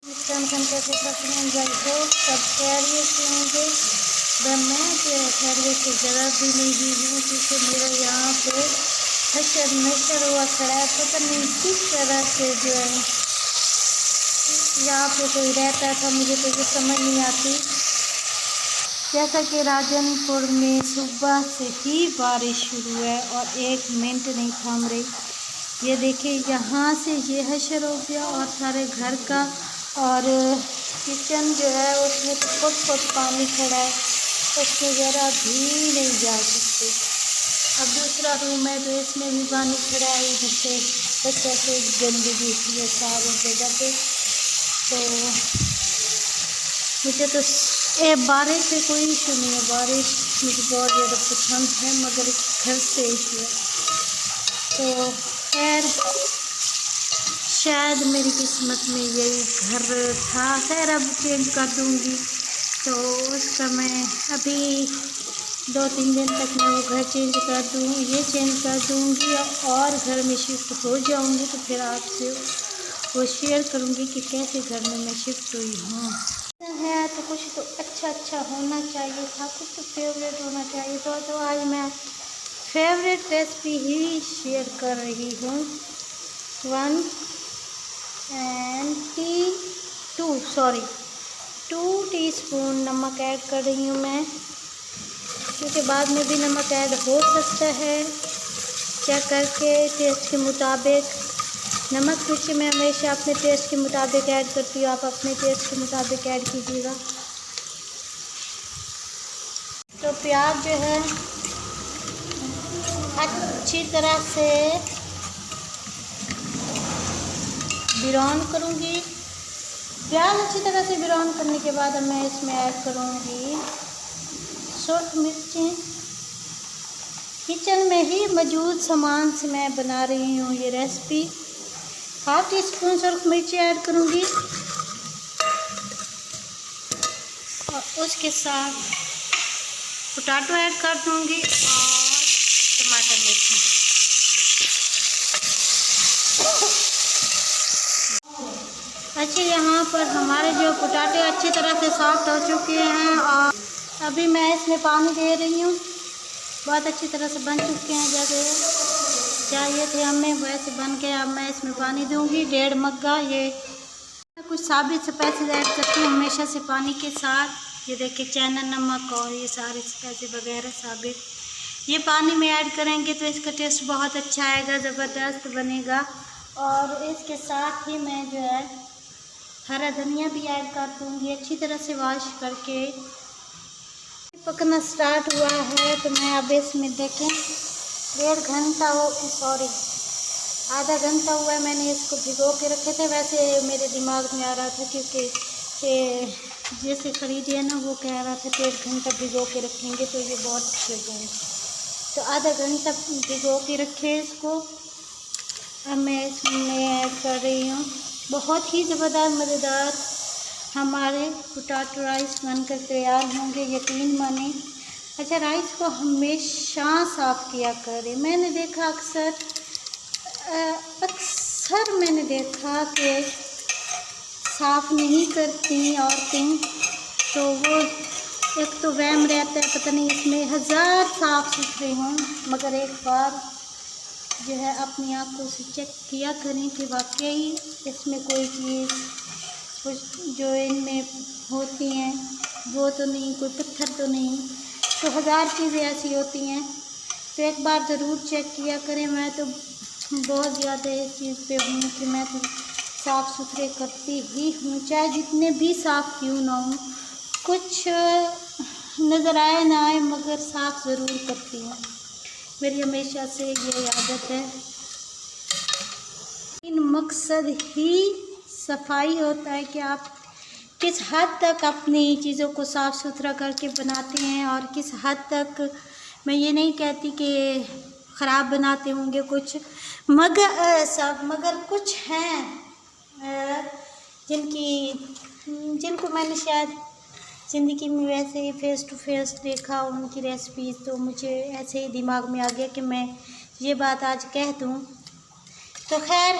खान कैसे खाते हैं भाई हो सब खैरियत से होंगे। मैं खैरियत से ज़रा भी नहीं दी हूँ क्योंकि मेरा यहाँ पे हशर नशर हुआ खड़ा है। पता नहीं किस तरह से जो है यहाँ पे कोई रहता था, मुझे तो ये समझ नहीं आती। जैसा कि राजनपुर में सुबह से ही बारिश शुरू है और एक मिनट नहीं थम रही। ये देखिए यहाँ से ये हशर हो गया और सारे घर का और किचन जो है उसमें तो फुट पानी खड़ा है, उसमें ज़रा भी नहीं जा सकते। अब दूसरा रूम है तो इसमें भी पानी खड़ा है, इधर से बस ऐसे गंदगी हुई है सारी जगह पे। तो मुझे तो बारिश से कोई इशू नहीं है, बारिश मुझे बहुत ज़्यादा पसंद है, मगर घर से इशू है। तो खैर शायद मेरी किस्मत में यही घर था। खैर अब चेंज कर दूँगी, तो उसका मैं अभी 2-3 दिन तक मैं वो घर चेंज कर दूँ, ये चेंज कर दूँगी और घर में शिफ्ट हो जाऊँगी। तो फिर आपसे वो शेयर करूँगी कि कैसे घर में मैं शिफ्ट हुई हूँ। है तो कुछ तो अच्छा होना चाहिए था, कुछ तो फेवरेट होना चाहिए। तो आज मैं फेवरेट रेसिपी ही शेयर कर रही हूँ। 2 टीस्पून नमक ऐड कर रही हूँ मैं, क्योंकि बाद में भी नमक ऐड हो सकता है। चेक करके टेस्ट के मुताबिक नमक मिर्ची मैं हमेशा अपने टेस्ट के मुताबिक ऐड करती हूँ, आप अपने टेस्ट के मुताबिक ऐड कीजिएगा। तो प्याज जो है अच्छी तरह से ब्राउन करूँगी। प्याज अच्छी तरह से ब्राउन करने के बाद अब मैं इसमें ऐड करूँगी सुर्ख मिर्चें। किचन में ही मौजूद सामान से मैं बना रही हूँ ये रेसिपी। 1/2 टीस्पून सुर्ख मिर्ची ऐड करूँगी और उसके साथ पोटैटो ऐड कर दूँगी और टमाटर मिर्ची। अच्छा, यहाँ पर हमारे जो पोटैटो अच्छी तरह से सॉफ्ट हो चुके हैं और अभी मैं इसमें पानी दे रही हूँ। बहुत अच्छी तरह से बन चुके हैं, जैसे चाहिए थे हमें वैसे बन के। अब मैं इसमें पानी दूंगी 1.5 मग्गा। ये कुछ साबित स्पाइसेस ऐड करती हूँ हमेशा से पानी के साथ। ये देखिए चैना नमक और ये सारे स्पाइसेस वगैरह साबित ये पानी में ऐड करेंगे तो इसका टेस्ट बहुत अच्छा आएगा, ज़बरदस्त बनेगा। और इसके साथ ही मैं जो है हरा धनिया भी ऐड कर दूँगी अच्छी तरह से वॉश करके। पकना स्टार्ट हुआ है तो मैं अब इसमें देखें 1.5 घंटा आधा घंटा हुआ है मैंने इसको भिगो के रखे थे। वैसे मेरे दिमाग में आ रहा था क्योंकि जैसे खरीदिए ना वो कह रहा था 1.5 घंटा भिगो के रखेंगे तो ये बहुत अच्छे हो जाएंगे। तो आधा घंटा भिगो के रखे इसको। अब मैं इसमें ऐड कर रही हूँ बहुत ही ज़बरदस्त मज़ेदार हमारे पोटैटो राइस बनकर तैयार होंगे, यकीन माने। अच्छा, राइस को हमेशा साफ़ किया करें। मैंने देखा अक्सर मैंने देखा कि साफ़ नहीं करती औरतें, तो वो एक तो वहम रहता है पता नहीं इसमें 1000 साफ़ सुथरे हों, मगर एक बार जो है अपनी आँखों से चेक किया करें कि वाकई इसमें कोई चीज़ जो इनमें होती हैं वो तो नहीं, कोई पत्थर तो नहीं। तो 1000 चीज़ें ऐसी होती हैं, तो एक बार ज़रूर चेक किया करें। मैं तो बहुत ज़्यादा इस चीज़ पे हूँ कि मैं तो साफ़ सुथरे करती ही हूँ, चाहे जितने भी साफ़ क्यों ना हूँ। कुछ नज़र आए ना आए मगर साफ़ ज़रूर करती हूँ, मेरी हमेशा से ये आदत है। इन मकसद ही सफाई होता है कि आप किस हद तक अपनी चीज़ों को साफ़ सुथरा करके बनाते हैं और किस हद तक। मैं ये नहीं कहती कि ख़राब बनाते होंगे कुछ, मगर कुछ हैं जिनको मैंने शायद ज़िंदगी में वैसे ही फेस टू फेस देखा उनकी रेसिपीज़, तो मुझे ऐसे ही दिमाग में आ गया कि मैं ये बात आज कह दूँ। तो खैर